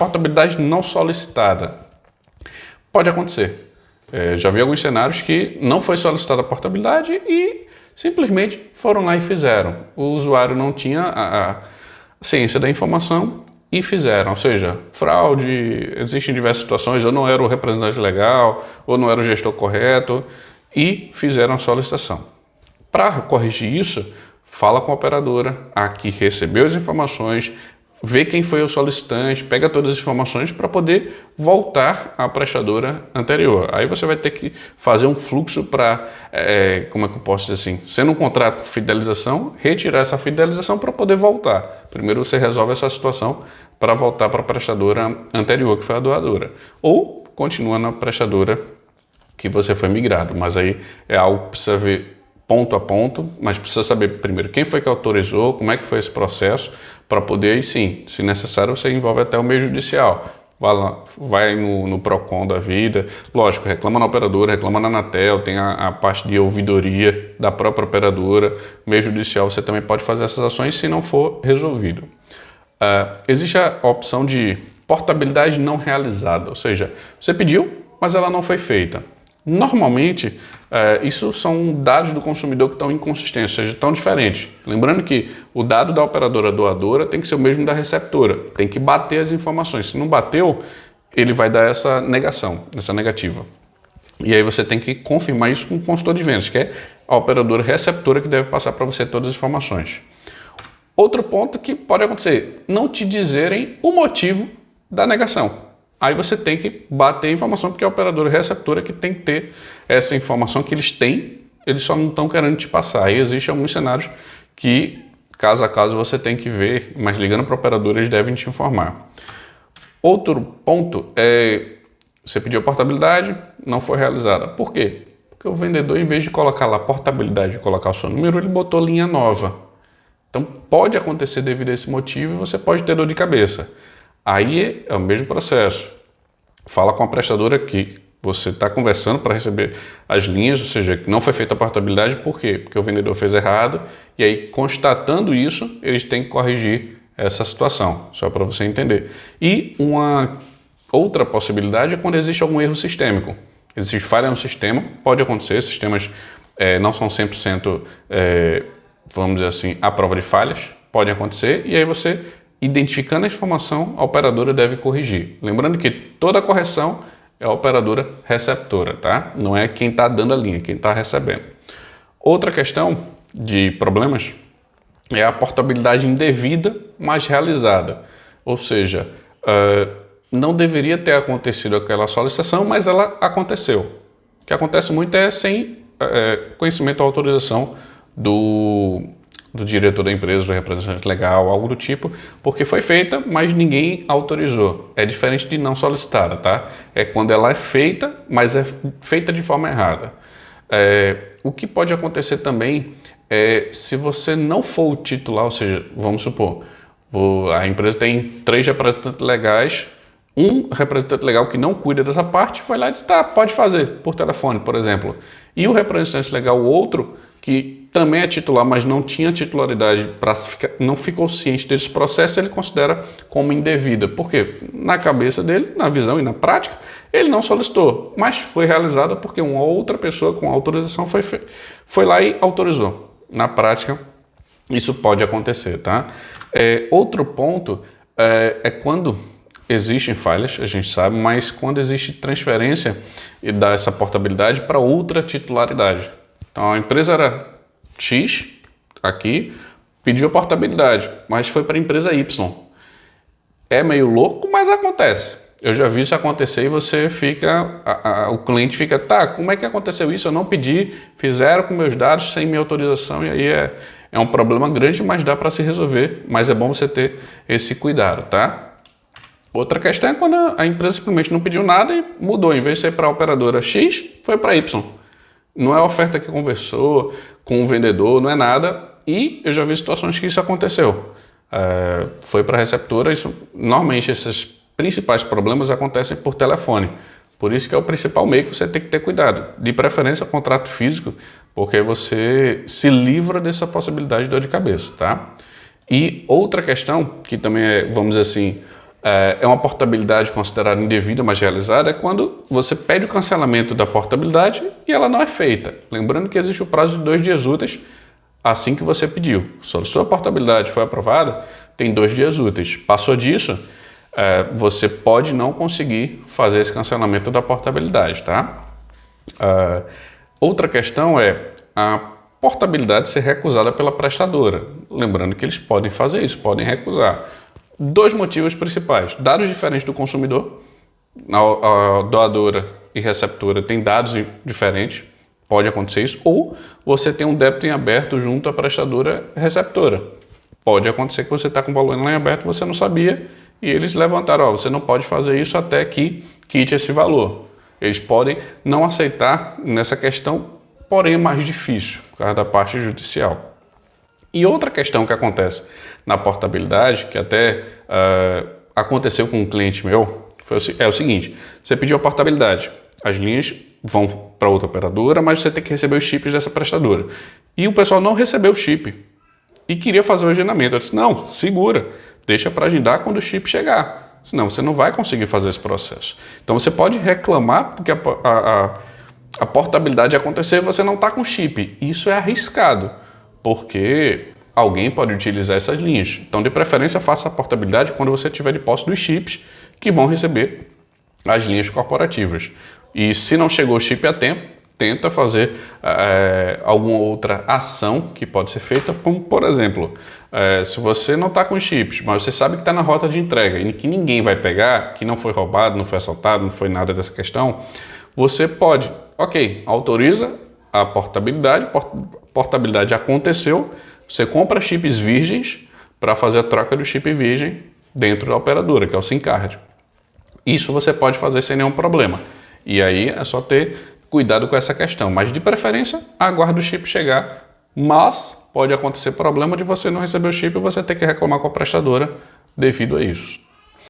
portabilidade não solicitada. Pode acontecer. Já vi alguns cenários que não foi solicitada a portabilidade e simplesmente foram lá e fizeram. O usuário não tinha a ciência da informação e fizeram. Ou seja, fraude, existem diversas situações, ou não era o representante legal, ou não era o gestor correto, e fizeram a solicitação. Para corrigir isso, fala com a operadora, a que recebeu as informações, vê quem foi o solicitante, pega todas as informações para poder voltar à prestadora anterior. Aí você vai ter que fazer um fluxo para, como é que eu posso dizer assim, sendo um contrato com fidelização, retirar essa fidelização para poder voltar. Primeiro você resolve essa situação para voltar para a prestadora anterior, que foi a doadora. Ou continua na prestadora que você foi migrado, mas aí é algo que precisa ver ponto a ponto, mas precisa saber primeiro quem foi que autorizou, como é que foi esse processo, para poder, aí sim, se necessário, você envolve até o meio judicial. Vai no PROCON da vida, lógico, reclama na operadora, reclama na Anatel, tem a parte de ouvidoria da própria operadora, meio judicial, você também pode fazer essas ações se não for resolvido. Existe a opção de portabilidade não realizada, ou seja, você pediu, mas ela não foi feita. Normalmente, isso são dados do consumidor que estão inconsistentes, ou seja, estão diferentes. Lembrando que o dado da operadora doadora tem que ser o mesmo da receptora, tem que bater as informações. Se não bateu, ele vai dar essa negação, essa negativa. E aí você tem que confirmar isso com o consultor de vendas, que é a operadora receptora que deve passar para você todas as informações. Outro ponto que pode acontecer, não te dizerem o motivo da negação. Aí você tem que bater a informação, porque é a operadora receptora que tem que ter essa informação que eles têm, eles só não estão querendo te passar. Aí existem alguns cenários que, caso a caso, você tem que ver, mas ligando para a operadora, eles devem te informar. Outro ponto é, você pediu a portabilidade, não foi realizada. Por quê? Porque o vendedor, em vez de colocar lá portabilidade e colocar o seu número, ele botou linha nova. Então pode acontecer devido a esse motivo e você pode ter dor de cabeça. Aí é o mesmo processo. Fala com a prestadora que você está conversando para receber as linhas, ou seja, que não foi feita a portabilidade, por quê? Porque o vendedor fez errado e aí, constatando isso, eles têm que corrigir essa situação, só para você entender. E uma outra possibilidade é quando existe algum erro sistêmico. Existe falha no sistema, pode acontecer, sistemas não são 100%, vamos dizer assim, à prova de falhas, pode acontecer, e aí você, identificando a informação, a operadora deve corrigir. Lembrando que toda correção é a operadora receptora, tá? Não é quem está dando a linha, quem está recebendo. Outra questão de problemas é a portabilidade indevida, mas realizada. Ou seja, não deveria ter acontecido aquela solicitação, mas ela aconteceu. O que acontece muito é sem conhecimento ou autorização do diretor da empresa, do representante legal, algo do tipo, porque foi feita, mas ninguém autorizou. É diferente de não solicitada, tá? É quando ela é feita, mas é feita de forma errada. O que pode acontecer também é se você não for o titular, ou seja, vamos supor, a empresa tem 3 representantes legais, um representante legal que não cuida dessa parte foi lá e disse, tá, pode fazer por telefone, por exemplo. E o representante legal, o outro, que também é titular, mas não tinha titularidade, não ficou ciente desse processo, ele considera como indevida. Por quê? Na cabeça dele, na visão e na prática, ele não solicitou, mas foi realizada porque uma outra pessoa com autorização foi lá e autorizou. Na prática, isso pode acontecer, tá? Outro ponto é quando existem falhas, a gente sabe, mas quando existe transferência e dá essa portabilidade para outra titularidade. Então a empresa era X, aqui, pediu a portabilidade, mas foi para a empresa Y. É meio louco, mas acontece. Eu já vi isso acontecer e você fica, o cliente fica, tá, como é que aconteceu isso? Eu não pedi, fizeram com meus dados sem minha autorização e aí é um problema grande, mas dá para se resolver, mas é bom você ter esse cuidado, tá? Outra questão é quando a empresa simplesmente não pediu nada e mudou. Em vez de ser para a operadora X, foi para Y. Não é a oferta que conversou com o vendedor, não é nada. E eu já vi situações que isso aconteceu. Foi para a receptora. Normalmente, esses principais problemas acontecem por telefone. Por isso que é o principal meio que você tem que ter cuidado. De preferência, contrato físico, porque você se livra dessa possibilidade de dor de cabeça, tá? E outra questão, que também é, vamos dizer assim, É uma portabilidade considerada indevida, mas realizada, é quando você pede o cancelamento da portabilidade e ela não é feita. Lembrando que existe o prazo de 2 dias úteis assim que você pediu. Se a sua portabilidade foi aprovada, tem 2 dias úteis. Passou disso, você pode não conseguir fazer esse cancelamento da portabilidade, tá? Outra questão é a portabilidade ser recusada pela prestadora. Lembrando que eles podem fazer isso, podem recusar. 2 motivos principais: dados diferentes do consumidor, a doadora e receptora têm dados diferentes, pode acontecer isso, ou você tem um débito em aberto junto à prestadora receptora. Pode acontecer que você está com o valor lá em aberto e você não sabia, e eles levantaram, você não pode fazer isso até que quite esse valor. Eles podem não aceitar nessa questão, porém é mais difícil, por causa da parte judicial. E outra questão que acontece na portabilidade, que até aconteceu com um cliente meu, é o seguinte: você pediu a portabilidade, as linhas vão para outra operadora, mas você tem que receber os chips dessa prestadora. E o pessoal não recebeu o chip e queria fazer o agendamento. Eu disse, não, segura, deixa para agendar quando o chip chegar, senão você não vai conseguir fazer esse processo. Então você pode reclamar porque a portabilidade acontecer e você não está com chip. Isso é arriscado, porque alguém pode utilizar essas linhas. Então, de preferência, faça a portabilidade quando você tiver de posse dos chips que vão receber as linhas corporativas. E se não chegou o chip a tempo, tenta fazer alguma outra ação que pode ser feita, como, por exemplo, se você não está com chips, mas você sabe que está na rota de entrega e que ninguém vai pegar, que não foi roubado, não foi assaltado, não foi nada dessa questão, você pode, autoriza a portabilidade aconteceu, você compra chips virgens para fazer a troca do chip virgem dentro da operadora, que é o SIM card. Isso você pode fazer sem nenhum problema. E aí é só ter cuidado com essa questão. Mas de preferência, aguarde o chip chegar. Mas pode acontecer problema de você não receber o chip e você ter que reclamar com a prestadora devido a isso.